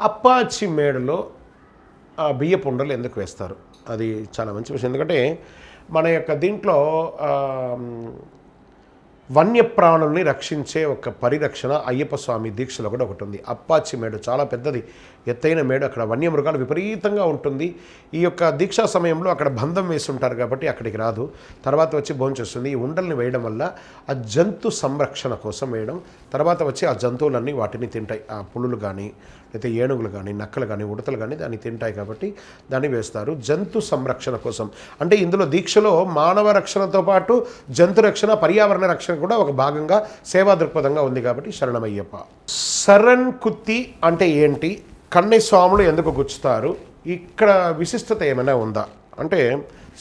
Apache మేడలో బియ్యపు ఉండలు ఎందుకు వేస్తారు? అది చాలా మంచి విషయం. ఎందుకంటే మన యొక్క దీంట్లో వన్యప్రాణుల్ని రక్షించే ఒక పరిరక్షణ అయ్యప్ప స్వామి దీక్షలో కూడా ఒకటి ఉంది. అప్పాచి మేడు చాలా పెద్దది, ఎత్తైన మేడు. అక్కడ వన్యమృగాలు విపరీతంగా ఉంటుంది. ఈ యొక్క దీక్షా సమయంలో అక్కడ బంధం వేసి ఉంటారు కాబట్టి అక్కడికి రాదు, తర్వాత వచ్చి భోంచేస్తుంది. ఈ ఉండల్ని వేయడం వల్ల ఆ జంతు సంరక్షణ కోసం వేయడం, తర్వాత వచ్చి ఆ జంతువులన్నీ వాటిని తింటాయి. ఆ పులులు కానీ, లేకపోతే ఏనుగులు కానీ, నక్కలు కానీ, ఉడతలు కానీ దాన్ని తింటాయి కాబట్టి దాన్ని వేస్తారు జంతు సంరక్షణ కోసం. అంటే ఇందులో దీక్షలో మానవ రక్షణతో పాటు జంతు రక్షణ, పర్యావరణ రక్షణ కూడా ఒక భాగంగా సేవా దృక్పథంగా ఉంది కాబట్టి శరణమయ్యప్ప. శరణ్ కుత్తి అంటే ఏంటి? కన్నె స్వాములు ఎందుకు గుచ్చుతారు? ఇక్కడ విశిష్టత ఏమైనా ఉందా అంటే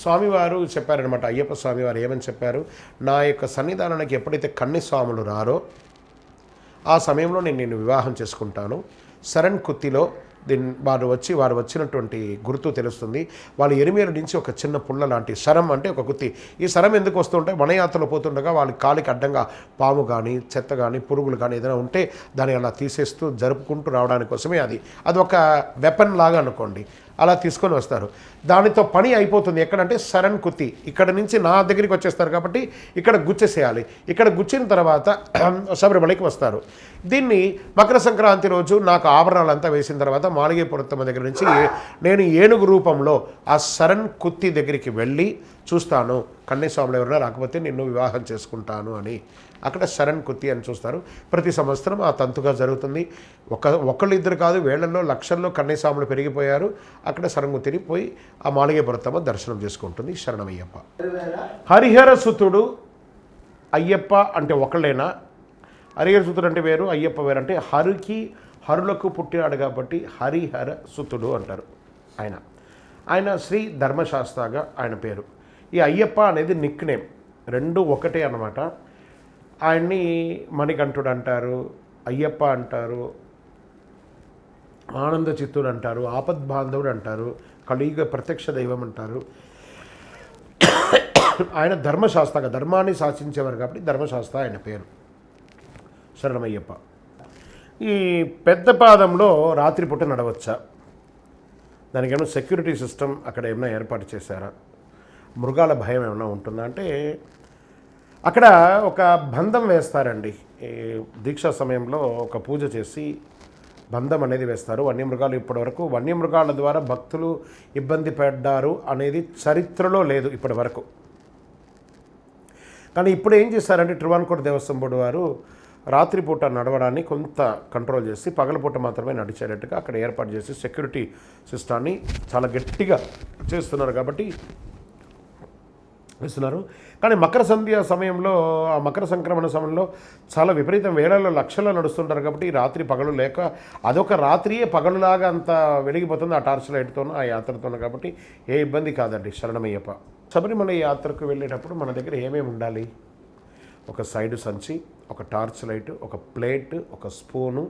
స్వామివారు చెప్పారనమాట. అయ్యప్ప స్వామివారు ఏమని చెప్పారు? నా యొక్క సన్నిధానానికి ఎప్పుడైతే కన్నె స్వాములు రారో ఆ సమయంలో నేను వివాహం చేసుకుంటాను. శరణ్ కుత్తిలో వారు వచ్చినటువంటి గుర్తు తెలుస్తుంది. వాళ్ళు ఎరిమేరు నుంచి ఒక చిన్న పుల్ల లాంటి శరం అంటే ఒక కుత్తి. ఈ శరం ఎందుకు వస్తుంటే వనయాత్రలో పోతుండగా వాళ్ళ కాలికి అడ్డంగా పాము కానీ, చెత్త కానీ, పురుగులు కానీ ఏదైనా ఉంటే దాన్ని అలా తీసేస్తూ జరుపుకుంటూ రావడానికి కోసమే అది ఒక వెపన్ లాగా అనుకోండి. అలా తీసుకొని వస్తారు. దానితో పని అయిపోతుంది. ఎక్కడంటే శరణ్ కుత్తి ఇక్కడ నుంచి నా దగ్గరికి వచ్చేస్తారు కాబట్టి ఇక్కడ గుచ్చేసేయాలి. ఇక్కడ గుచ్చిన తర్వాత శబరిమలకి వస్తారు. దీన్ని మకర సంక్రాంతి రోజు నాకు ఆభరణాలంతా వేసిన తర్వాత మాలిగేపురత్తమ్మ దగ్గర నుంచి నేను ఏనుగు రూపంలో ఆ శరణ్ కుత్తి దగ్గరికి వెళ్ళి చూస్తాను, కన్యస్వాములు ఎవరైనా రాకపోతే నిన్ను వివాహం చేసుకుంటాను అని. అక్కడ శరణ్ కుత్తి అని చూస్తారు. ప్రతి సంవత్సరం ఆ తంతుగా జరుగుతుంది. ఒకళ్ళు ఇద్దరు కాదు, వేళ్లలో లక్షల్లో కన్యస్వాములు పెరిగిపోయారు. అక్కడ శరణ్ కుత్తిని పోయి ఆ మాలిగేపురత్తమ్మ దర్శనం చేసుకుంటుంది. శరణమయ్యప్ప. హరిహర సుతుడు అయ్యప్ప అంటే ఒకళ్ళేనా? హరిహర సుతుడు అంటే వేరు, అయ్యప్ప వేరు. అంటే హరులకు పుట్టినాడు కాబట్టి హరిహర సుతుడు అంటారు. ఆయన శ్రీ ధర్మశాస్త్రగా ఆయన పేరు. ఈ అయ్యప్ప అనేది నిక్ నేమ్, రెండు ఒకటే అన్నమాట. ఆయన్ని మణికంఠుడు అంటారు, అయ్యప్ప అంటారు, ఆనంద చిత్తుడు అంటారు, ఆపద్బాంధవుడు అంటారు, కలియుగ ప్రత్యక్ష దైవం అంటారు. ఆయన ధర్మశాస్త్రగా ధర్మాన్ని శాసించేవారు కాబట్టి ధర్మశాస్త్ర ఆయన పేరు. శరణమయ్యప్ప. ఈ పెద్ద పాదంలో రాత్రిపూట నడవచ్చా? దానికి ఏమైనా సెక్యూరిటీ సిస్టమ్ అక్కడ ఏమైనా ఏర్పాటు చేశారా? మృగాల భయం ఏమైనా ఉంటుందా అంటే అక్కడ ఒక బంధం వేస్తారండి. ఈ దీక్షా సమయంలో ఒక పూజ చేసి బంధం అనేది వేస్తారు. వన్యమృగాలు ఇప్పటివరకు వన్యమృగాల ద్వారా భక్తులు ఇబ్బంది పడ్డారు అనేది చరిత్రలో లేదు ఇప్పటి వరకు. కానీ ఇప్పుడు ఏం చేశారంటే ట్రివాన్కోట దేవస్థానం బోర్డు వారు రాత్రిపూట నడవడాన్ని కొంత కంట్రోల్ చేసి పగలపూట మాత్రమే నడిచేటట్టుగా అక్కడ ఏర్పాటు చేసి సెక్యూరిటీ సిస్టాన్ని చాలా గట్టిగా చేస్తున్నారు కాబట్టి ఇస్తున్నారు. కానీ మకర సంధ్య సమయంలో, ఆ మకర సంక్రమణ సమయంలో చాలా విపరీతం వేలలో లక్షల్లో నడుస్తుంటారు కాబట్టి రాత్రి పగలు లేక అదొక రాత్రియే పగలులాగా అంత వెలిగిపోతుంది ఆ టార్చ్ లైట్తోనూ ఆ యాత్రతోనూ. కాబట్టి ఏ ఇబ్బంది కాదండి. శరణమయ్యప్ప. శబరిమల యాత్రకు వెళ్ళేటప్పుడు మన దగ్గర ఏమేమి ఉండాలి? ఒక సైడు సంచి, ఒక టార్చ్ లైట్, ఒక ప్లేట్, ఒక స్పూను,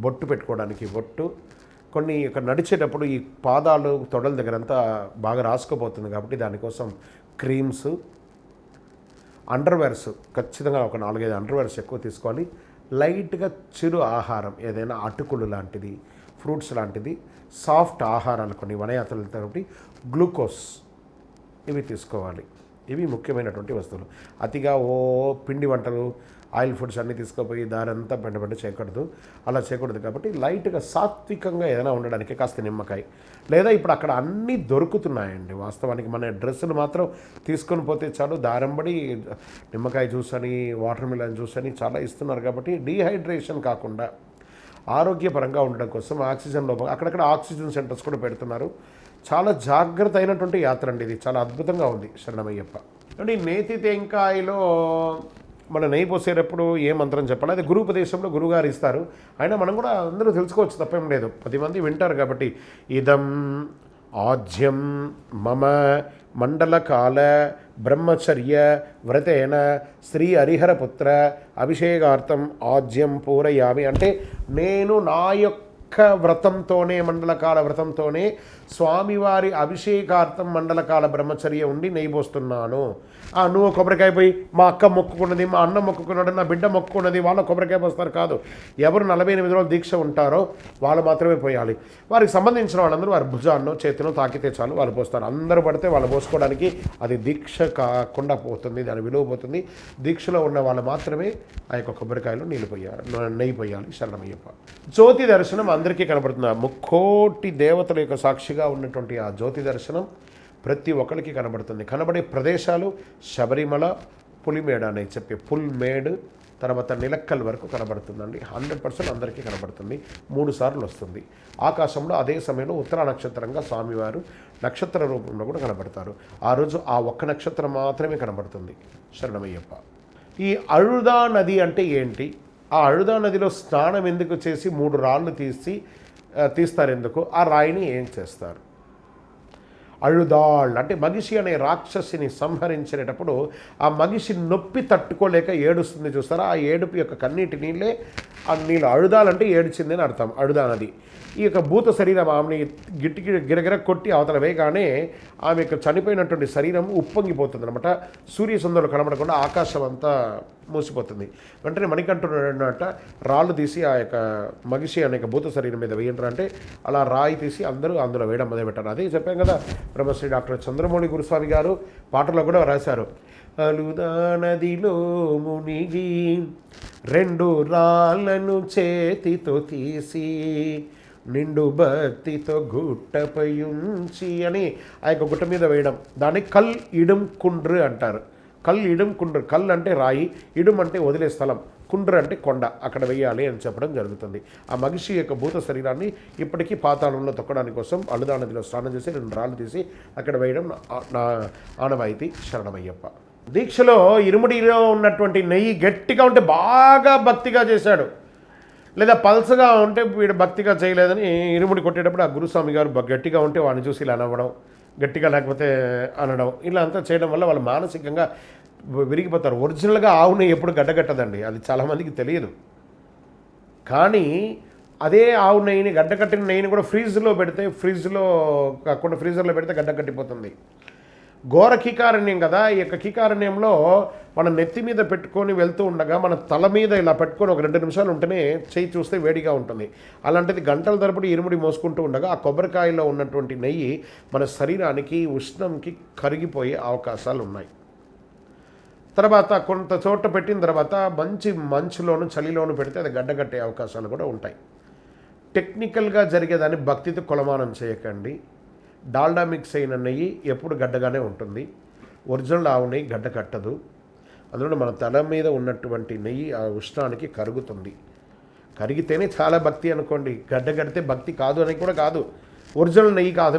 బొట్టు పెట్టుకోవడానికి బొట్టు, కొన్ని ఇక్కడ నడిచేటప్పుడు ఈ పాదాలు తొడల దగ్గరంతా బాగా రాసుకుపోతుంది కాబట్టి దానికోసం క్రీమ్స్, అండర్వేర్స్ ఖచ్చితంగా ఒక 4-5 అండర్వేర్స్ ఎక్కువ తీసుకోవాలి. లైట్గా చిరు ఆహారం ఏదైనా అటుకులు లాంటిది, ఫ్రూట్స్ లాంటిది, సాఫ్ట్ ఆహారాలు కొన్ని వనయాత్రలు కాబట్టి గ్లూకోజ్ ఇవి తీసుకోవాలి. ఇవి ముఖ్యమైనటువంటి వస్తువులు. అతిగా పిండి వంటలు, ఆయిల్ ఫుడ్స్ అన్నీ తీసుకుపోయి దారంతా పెంట చేయకూడదు. అలా చేయకూడదు కాబట్టి లైట్గా సాత్వికంగా ఏదైనా ఉండడానికి కాస్త నిమ్మకాయ, లేదా ఇప్పుడు అక్కడ అన్నీ దొరుకుతున్నాయండి. వాస్తవానికి మన డ్రెస్సులు మాత్రం తీసుకొని పోతే చాలు, దారంబడి నిమ్మకాయ జ్యూస్ అని, వాటర్ మిలన్ జ్యూస్ అని చాలా ఇస్తున్నారు కాబట్టి డీహైడ్రేషన్ కాకుండా ఆరోగ్యపరంగా ఉండడం కోసం ఆక్సిజన్ లోపం అక్కడక్కడ ఆక్సిజన్ సెంటర్స్ కూడా పెడుతున్నారు. చాలా జాగ్రత్త అయినటువంటి యాత్ర అండి ఇది. చాలా అద్భుతంగా ఉంది శరణమయ్యప్ప. అంటే నేతి తేంకాయలో మన నెయ్యి పోసేటప్పుడు ఏ మంత్రం చెప్పాలి? అది గురుపదేశంలో గురుగారు ఇస్తారు. అయినా మనం కూడా అందరూ తెలుసుకోవచ్చు, తప్పేం లేదు. 10 మంది వింటారు కాబట్టి ఇదం ఆజ్యం మమ మండలకాల బ్రహ్మచర్య వ్రతేన శ్రీ హరిహరపుత్ర అభిషేకార్థం ఆజ్యం పూరయామి అంటే నేను నా యొక్క వ్రతంతోనే మండలకాల వ్రతంతోనే స్వామివారి అభిషేకార్థం మండలకాల బ్రహ్మచర్య ఉండి నెయ్యి పోస్తున్నాను. నువ్వు కొబ్బరికాయ పోయి మా అక్క మొక్కుకున్నది, మా అన్న మొక్కుకున్నాడు, నా బిడ్డ మొక్కుకున్నది, వాళ్ళ కొబ్బరికాయ పోస్తారు కాదు. ఎవరు 48 రోజులు దీక్ష ఉంటారో వాళ్ళు మాత్రమే పోయాలి. వారికి సంబంధించిన వాళ్ళందరూ వారి భుజాన్నో చేతినో తాకితే చాలు వాళ్ళు పోస్తారు. అందరూ పడితే వాళ్ళు పోసుకోవడానికి అది దీక్ష కాకుండా పోతుంది, దాని విలువ పోతుంది. దీక్షలో ఉన్న వాళ్ళు మాత్రమే ఆ యొక్క కొబ్బరికాయలు నెయ్యి పోయాలి. శరణమయ్యప్ప. జ్యోతి దర్శనం అందరికీ కనబడుతుంది. ముక్కోటి దేవతల యొక్క సాక్షిగా ఉన్నటువంటి ఆ జ్యోతి దర్శనం ప్రతి ఒక్కరికి కనబడుతుంది. కనబడే ప్రదేశాలు శబరిమల, పులిమేడ అని చెప్పి పుల్మేడ్, తర్వాత నిలక్కల్ వరకు కనబడుతుందండి. 100% అందరికీ కనబడుతుంది. 3 సార్లు వస్తుంది. ఆకాశంలో అదే సమయంలో ఉత్తర నక్షత్రంగా స్వామివారు నక్షత్ర రూపంలో కూడా కనబడతారు. ఆ రోజు ఆ ఒక్క నక్షత్రం మాత్రమే కనబడుతుంది. శరణమయ్యప్ప. ఈ అழுదా నది అంటే ఏంటి? ఆ అழுదా నదిలో స్నానం ఎందుకు చేసి 3 రాళ్ళు తీస్తారు ఎందుకు? ఆ రాయిని ఏం చేస్తారు? అழுదాళ్ అంటే మగిషి అనే రాక్షసిని సంహరించేటప్పుడు ఆ మగిషి నొప్పి తట్టుకోలేక ఏడుస్తుంది చూస్తారా? ఆ ఏడుపు యొక్క కన్నీటి నీళ్ళే ఆ నీళ్ళు. అழுదాలంటే ఏడ్చింది అని అర్థం. అழுదా నది. ఈ యొక్క భూత శరీరం ఆమెని గిరగిర కొట్టి అవతల వేయగానే ఆమె యొక్క చనిపోయినటువంటి శరీరం ఉప్పొంగిపోతుంది అనమాట. సూర్యసుందరులు కనబడకుండా ఆకాశం అంతా మూసిపోతుంది. వెంటనే మణికంఠుడట రాళ్ళు తీసి ఆ యొక్క మగిషి అనే భూత శరీరం మీద వేయంటారు. అంటే అలా రాయి తీసి అందరూ అందులో వేయడం మొదలుపెట్టారు. అదే చెప్పాం కదా, బ్రహ్మశ్రీ డాక్టర్ చంద్రమౌళి గురుస్వామి గారు పాటలో కూడా రాశారు. అழுదా నదిలో మునిగి 2 రాళ్ళను చేతితో తీసి నిండు భక్తితో గుట్టపై ఉంచి అని ఆ యొక్క గుట్ట మీద వేయడం. దాన్ని కల్ ఇడుం కుండ్రు అంటారు. కల్ ఇడుం కుండ్రు. కల్ అంటే రాయి, ఇడుం అంటే వదిలే స్థలం, కుండ్రు అంటే కొండ, అక్కడ వేయాలి అని చెప్పడం జరుగుతుంది. ఆ మగిషి యొక్క భూత శరీరాన్ని ఇప్పటికీ పాతాళంలో తొక్కడానికి కోసం అழுదా నదిలో స్నానం చేసి 2 రాళ్ళు తీసి అక్కడ వేయడం నా ఆనవాయితీ. శరణమయ్యప్ప. దీక్షలో ఇరుముడిలో ఉన్నటువంటి నెయ్యి గట్టిగా ఉంటే బాగా భక్తిగా చేశాడు, లేదా పల్సగా ఉంటే వీడు భక్తిగా చేయలేదని ఇరుముడి కొట్టేటప్పుడు ఆ గురుస్వామి గారు గట్టిగా ఉంటే వాడిని చూసి ఇలా అనవడం, గట్టిగా లేకపోతే అనడం, ఇలా అంతా చేయడం వల్ల వాళ్ళు మానసికంగా విరిగిపోతారు. ఒరిజినల్గా ఆవు నెయ్యి ఎప్పుడు గడ్డగట్టదండి, అది చాలామందికి తెలియదు. కానీ అదే ఆవు నెయ్యిని, గడ్డకట్టిన నెయ్యిని కూడా ఫ్రీజ్లో పెడితే, ఫ్రిడ్జ్లో కాకుండా ఫ్రీజర్లో పెడితే గడ్డకట్టిపోతుంది. ఘోర కీకారణ్యం కదా. ఈ యొక్క కీకారణ్యంలో మన నెత్తి మీద పెట్టుకొని వెళ్తూ ఉండగా మన తల మీద ఇలా పెట్టుకొని ఒక 2 నిమిషాలు ఉంటేనే చేయి చూస్తే వేడిగా ఉంటుంది. అలాంటిది గంటల తరబడి ఇరుముడి మోసుకుంటూ ఉండగా ఆ కొబ్బరికాయలో ఉన్నటువంటి నెయ్యి మన శరీరానికి ఉష్ణంకి కరిగిపోయే అవకాశాలు ఉన్నాయి. తర్వాత కొంత చోట పెట్టిన తర్వాత మంచి మంచులోను చలిలోను పెడితే అది గడ్డగట్టే అవకాశాలు కూడా ఉంటాయి. టెక్నికల్గా జరిగేదాన్ని భక్తితో కొలమానం చేయకండి. డాల్డా మిక్స్ అయిన నెయ్యి ఎప్పుడు గడ్డగానే ఉంటుంది. ఒరిజినల్ ఆవు నెయ్యి గడ్డ కట్టదు. అందులో మన తల మీద ఉన్నటువంటి నెయ్యి ఆ ఉష్ణానికి కరుగుతుంది. కరిగితేనే చాలా భక్తి అనుకోండి. గడ్డ కడితే భక్తి కాదు అని కూడా కాదు. ఒరిజినల్ నెయ్యి కాదు.